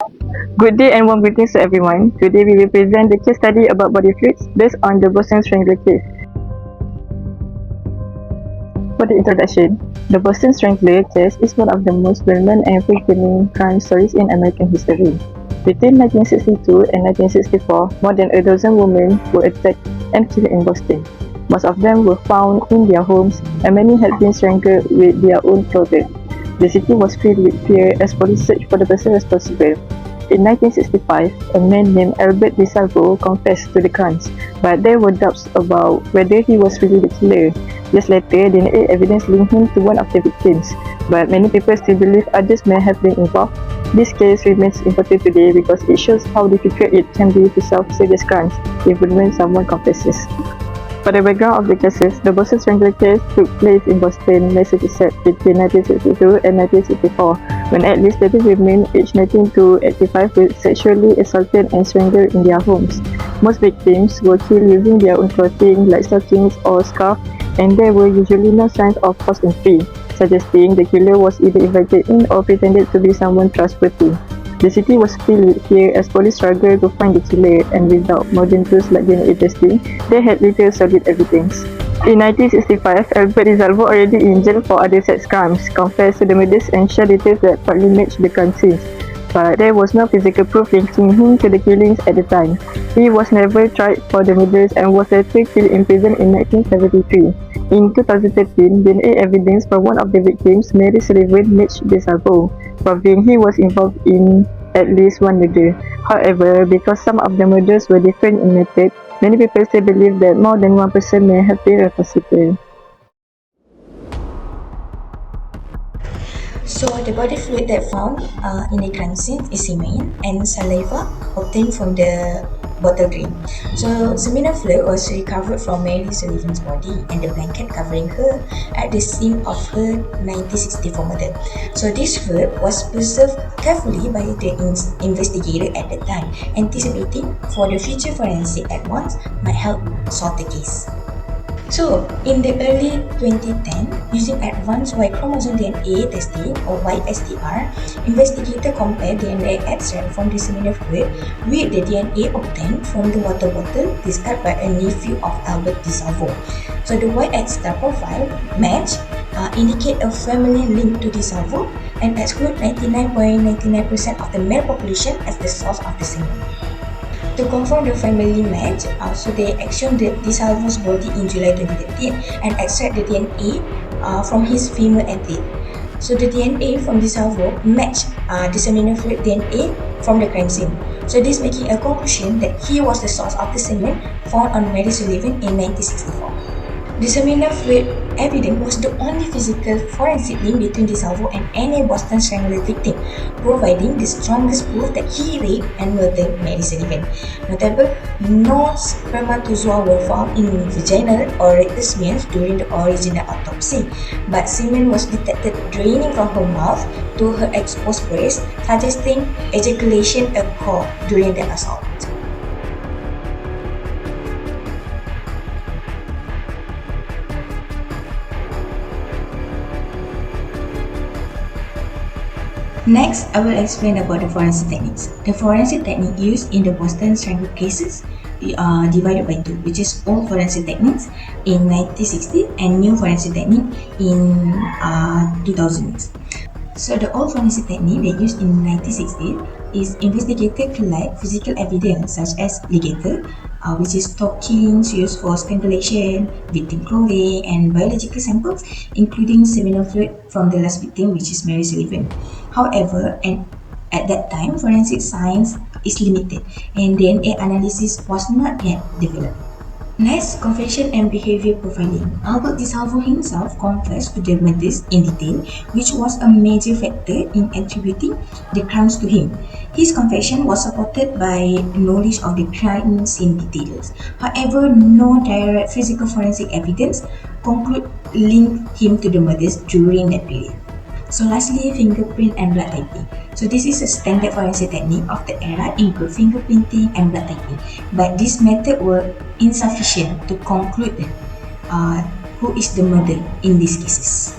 Good day and warm greetings to everyone. Today we will present the case study about body fluids based on the Boston Strangler case. For the introduction, the Boston Strangler case is one of the most well-known and frightening crime stories in American history. Between 1962 and 1964, more than a dozen women were attacked and killed in Boston. Most of them were found in their homes, and many had been strangled with their own clothes. The city was filled with fear as police searched for the person responsible. In 1965, a man named Albert DeSalvo confessed to the crimes, but there were doubts about whether he was really the killer. Years later, DNA evidence linked him to one of the victims, but many people still believe others may have been involved. This case remains important today because it shows how difficult it can be to solve serious crimes, even when someone confesses. For the background of the cases, the Boston Strangler case took place in Boston, Massachusetts between 1962 and 1964, when at least 30 women aged 19 to 85 were sexually assaulted and strangled in their homes. Most victims were killed using their own clothing like stockings or scarves, and there were usually no signs of forced entry, suggesting the killer was either invited in or pretended to be someone trustworthy. The city was filled with fear as police struggled to find the killer, and without modern tools like DNA testing, they had little solid evidence. In 1965, Albert DeSalvo, already in jail for other sex crimes, confessed to the murders and shared details that partly matched the crime scenes. But there was no physical proof linking him to the killings at the time. He was never tried for the murders and was later killed in prison in 1973. In 2013, DNA evidence from one of the victims, Mary Sullivan, matched DeSalvo, proving he was involved in at least one murder. However, because some of the murders were different in method, many people still believe that more than one person may have been responsible. So the body fluid that found in the crime scene is semen and saliva obtained from the bottle drain. So seminal fluid was recovered from Mary Sullivan's body and the blanket covering her at the scene of her 1964 murder. So this fluid was preserved carefully by the investigator at the time, anticipating for the future forensic advance might help solve the case. So, in the early 2010, using advanced Y chromosome DNA testing or YSTR, investigators compared DNA extract from the seminal fluid with the DNA obtained from the water bottle discarded by a nephew of Albert DeSalvo. So, the YSTR profile match indicate a family link to DeSalvo and exclude 99.99% of the male population as the source of the semen. To confirm the family match, so they exhumed DeSalvo's body in July 2013 and extract the DNA from his female athlete. So the DNA from DeSalvo matched the seminal fluid DNA from the crime scene. So this making a conclusion that he was the source of the semen found on Mary Sullivan in 1964. The seminal fluid evidence was the only physical forensic link between DeSalvo and any Boston Strangler victim, providing the strongest proof that he raped and murdered Mary Sullivan. Notable, no spermatozoa were found in vaginal or rectal smears during the original autopsy, but semen was detected draining from her mouth to her exposed breast, suggesting ejaculation occurred during the assault. Next, I will explain about the forensic techniques. The forensic technique used in the Boston Strangler cases are divided by two, which is old forensic techniques in 1960 and new forensic technique in 2000s. So the old forensic technique they used in 1960 is investigators collect physical evidence such as ligator, which is stockings used for strangulation, victim clothing, and biological samples, including seminal fluid from the last victim, which is Mary Sullivan. However, at that time, forensic science is limited, and DNA analysis was not yet developed. Next, confession and behavior profiling. Albert DeSalvo himself confessed to the murders in detail, which was a major factor in attributing the crimes to him. His confession was supported by knowledge of the crime scene details. However, no direct physical forensic evidence conclude link him to the murders during that period. So lastly, fingerprint and blood typing. So this is a standard forensic technique of the era, include fingerprinting and blood typing. But this method were insufficient to conclude who is the murderer in these cases.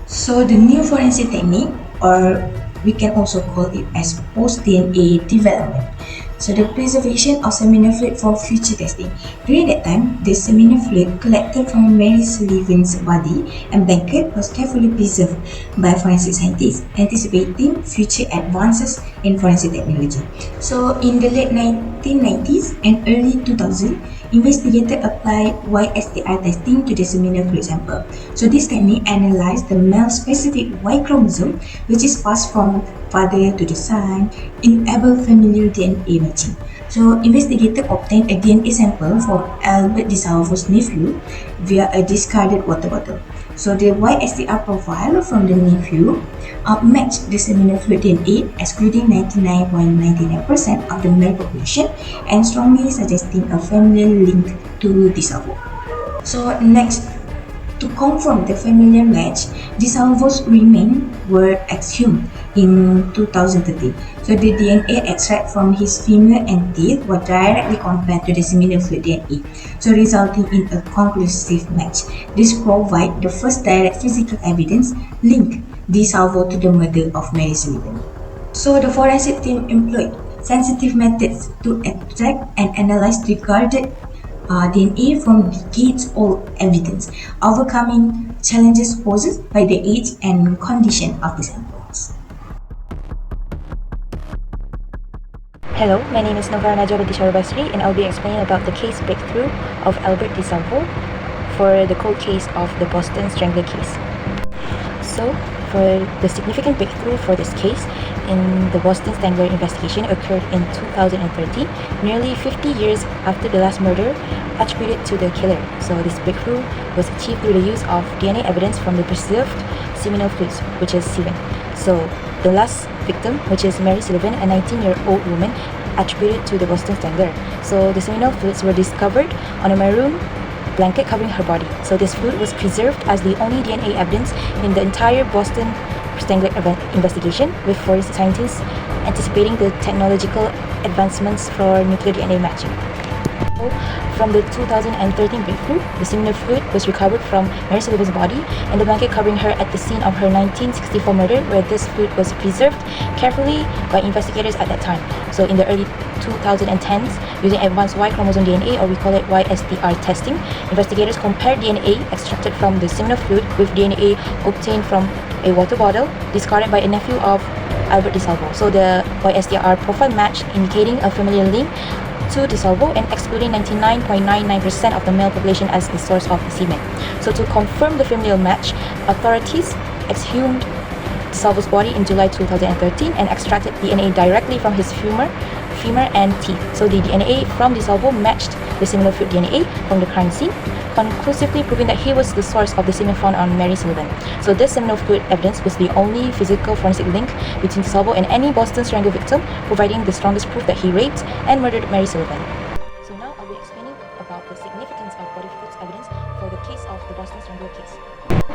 So the new forensic technique or we can also call it as post-DNA development. So the preservation of seminal fluid for future testing. During that time, the seminal fluid collected from Mary Sullivan's body and blanket was carefully preserved by forensic scientists, anticipating future advances in forensic technology. So in the late 1990s and early 2000s, investigators applied YSTR testing to the seminal fluid sample. So this technique analyzed the male-specific Y chromosome, which is passed from father to the son, enable familial DNA matching. So investigators obtained a DNA sample from Albert DeSalvo's nephew via a discarded water bottle. So the YSTR profile from the nephew matched the seminal fluid DNA, excluding 99.99% of the male population, and strongly suggesting a familial link to DeSalvo. So next, to confirm the familial match, DeSalvo's remains were exhumed in 2013. So the DNA extract from his femur and teeth were directly compared to the seminal fluid DNA, so resulting in a conclusive match. This provides the first direct physical evidence link DeSalvo to the murder of Mary Sullivan. So the forensic team employed sensitive methods to extract and analyze regarded DNA from decades-old evidence, overcoming challenges posed by the age and condition of the samples. Hello, my name is Novara Najwa binti Syarul Basri, and I'll be explaining about the case breakthrough of Albert DeSalvo for the cold case of the Boston Strangler case. So, for the significant breakthrough for this case in the Boston Strangler investigation occurred in 2013, nearly 50 years after the last murder attributed to the killer. So this breakthrough was achieved through the use of DNA evidence from the preserved seminal fluids, which is semen. So the last victim, which is Mary Sullivan, a 19-year-old woman, attributed to the Boston Strangler. So the seminal fluids were discovered on a maroon blanket covering her body. So this fluid was preserved as the only DNA evidence in the entire Boston Strangler investigation, with forensic scientists anticipating the technological advancements for nuclear DNA matching. From the 2013 breakthrough, the seminal fluid was recovered from Mary Sullivan's body and the blanket covering her at the scene of her 1964 murder, where this fluid was preserved carefully by investigators at that time. So in the early 2010s, using advanced Y chromosome DNA, or we call it YSTR testing, investigators compared DNA extracted from the seminal fluid with DNA obtained from a water bottle discarded by a nephew of Albert DeSalvo. So the YSTR profile matched, indicating a familial link to DeSalvo and excluding 99.99% of the male population as the source of the semen. So to confirm the familial match, authorities exhumed DeSalvo's body in July 2013 and extracted DNA directly from his femur and teeth. So the DNA from DeSalvo matched the seminal fluid DNA from the crime scene, conclusively proving that he was the source of the semen found on Mary Sullivan. So this seminal fluid evidence was the only physical forensic link between DeSalvo and any Boston Strangler victim, providing the strongest proof that he raped and murdered Mary Sullivan. So now I'll be explaining about the significance of body fluids evidence for the case of the Boston Strangler case.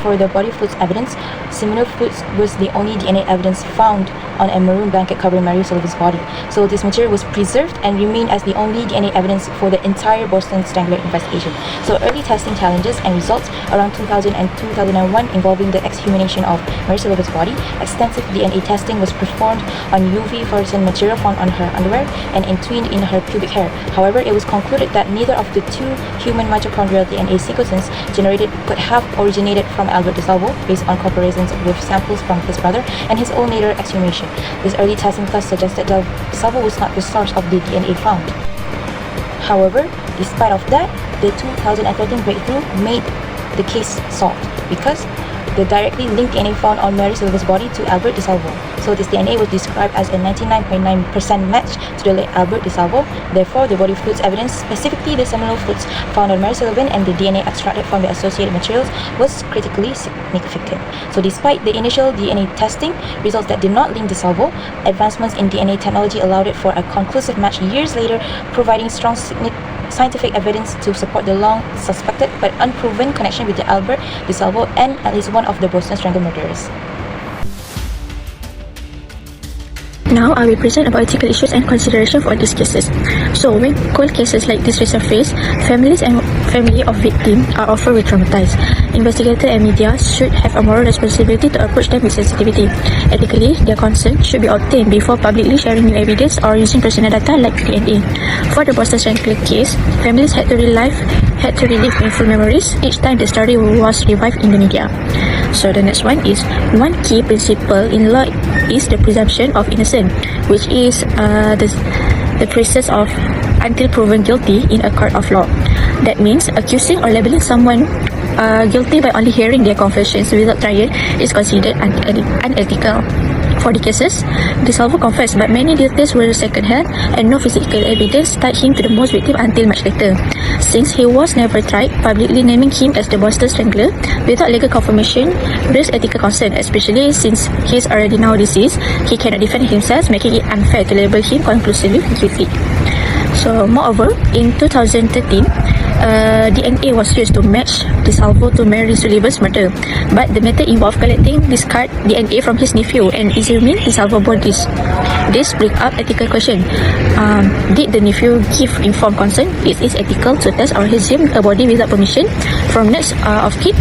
For the body fluids evidence, seminal fluids was the only DNA evidence found on a maroon blanket covering Mary Sullivan's body. So this material was preserved and remained as the only DNA evidence for the entire Boston Strangler investigation. So early testing challenges and results around 2000 and 2001 involving the exhumation of Mary Sullivan's body. Extensive DNA testing was performed on UV fluorescent material found on her underwear and entwined in her pubic hair. However, it was concluded that neither of the two human mitochondrial DNA sequences generated could have originated from Albert DeSalvo, based on comparisons with samples from his brother and his own later exhumation. This early testing thus suggested that DeSalvo was not the source of the DNA found. However, despite of that, the 2013 breakthrough made the case solved because the directly linked DNA found on Mary Sullivan's body to Albert DeSalvo. So this DNA was described as a 99.9% match to the late Albert DeSalvo. Therefore, the body fluids evidence, specifically the seminal fluids found on Mary Sullivan and the DNA extracted from the associated materials, was critically significant. So despite the initial DNA testing results that did not link DeSalvo, advancements in DNA technology allowed it for a conclusive match years later, providing strong scientific evidence to support the long suspected but unproven connection with the Albert DeSalvo and at least one of the Boston Strangler murderers. Now I will present about ethical issues and consideration for these cases. So when cold cases like this resurface, families and family of victim are often traumatized. Investigators and media should have a moral responsibility to approach them with sensitivity. Ethically, their consent should be obtained before publicly sharing new evidence or using personal data like DNA. For the Boston Strangler case, families had to relive painful memories each time the story was revived in the media. So the next one is, one key principle in law is the presumption of innocence, which is the process of until proven guilty in a court of law. That means accusing or labeling someone guilty by only hearing their confessions without trial is considered unethical. For the cases, DeSalvo confessed, but many details were second-hand and no physical evidence tied him to the most victim until much later. Since he was never tried, publicly naming him as the Boston Strangler without legal confirmation raised ethical concern, especially since he is already now deceased. He cannot defend himself, making it unfair to label him conclusively guilty. So, moreover, in 2013, DNA was used to match DeSalvo to Mary Sullivan's murder, but the method involved collecting discard DNA from his nephew and exhuming DeSalvo bodies. This brings up ethical question. Did the nephew give informed consent? Is it ethical to test or exhume a body without permission from next of kin?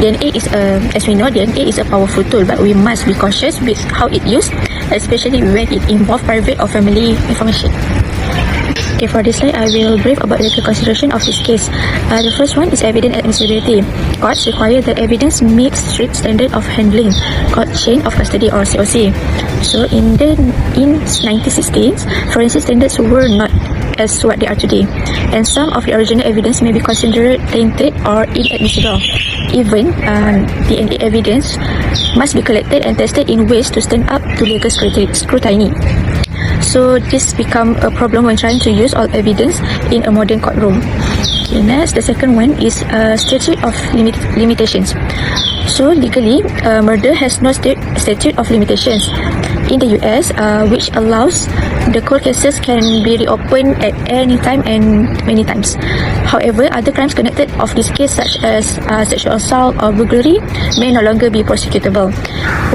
DNA is as we know, DNA is a powerful tool, but we must be cautious with how it used, especially when it involves private or family information. Okay, for this slide, I will brief about the legal consideration of this case. The first one is evidence admissibility. Courts require that evidence meets strict standard of handling, called chain of custody or COC. So in 1916s, forensic standards were not as what they are today, and some of the original evidence may be considered tainted or inadmissible. Even DNA evidence must be collected and tested in ways to stand up to legal scrutiny. So this become a problem when trying to use all evidence in a modern courtroom. Okay, next, the second one is statute of limitations. So legally, murder has no statute of limitations in the US, which allows the court cases can be reopened at any time and many times. However, other crimes connected of this case, such as sexual assault or burglary, may no longer be prosecutable.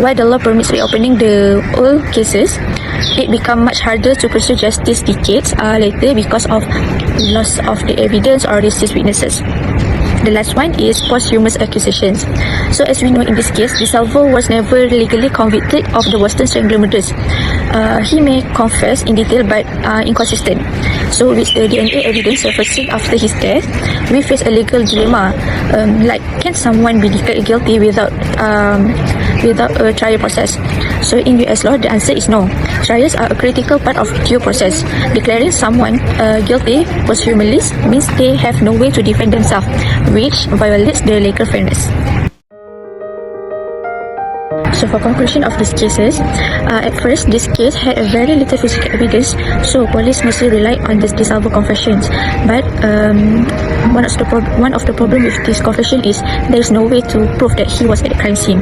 While the law permits reopening the old cases, it becomes much harder to pursue justice decades later because of loss of the evidence or racist witnesses. The last one is posthumous accusations. So as we know, in this case, DeSalvo was never legally convicted of the Boston Strangler murders. He may confess in detail but inconsistent. So with the DNA evidence surfacing after his death, we face a legal dilemma. Like, can someone be declared guilty without a trial process? So in US law, the answer is no. Trials are a critical part of due process. Declaring someone guilty posthumously means they have no way to defend themselves, which violates their legal fairness. So for conclusion of these cases, at first this case had a very little physical evidence, so police mostly relied on the DeSalvo confessions. But one of the problem with this confession is there is no way to prove that he was at the crime scene.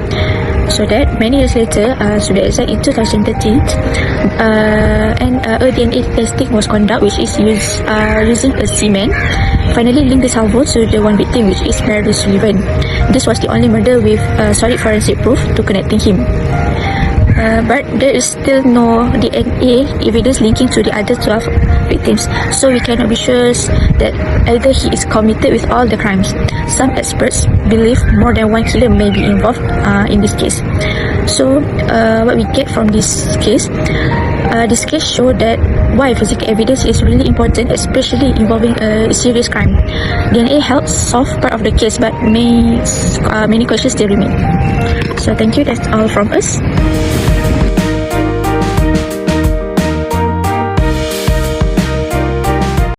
So that many years later, to be exact, in 2013, a DNA testing was conducted, which is using a semen, finally linked DeSalvo to the one victim, which is Mary Sullivan. This was the only murder with solid forensic proof to connecting him. But there is still no DNA evidence linking to the other 12 victims, so we cannot be sure that either he is committed with all the crimes. Some experts believe more than one killer may be involved in this case. So what we get from this case show that why physical evidence is really important, especially involving a serious crime. DNA helps solve part of the case, but many questions still remain. So thank you, that's all from us.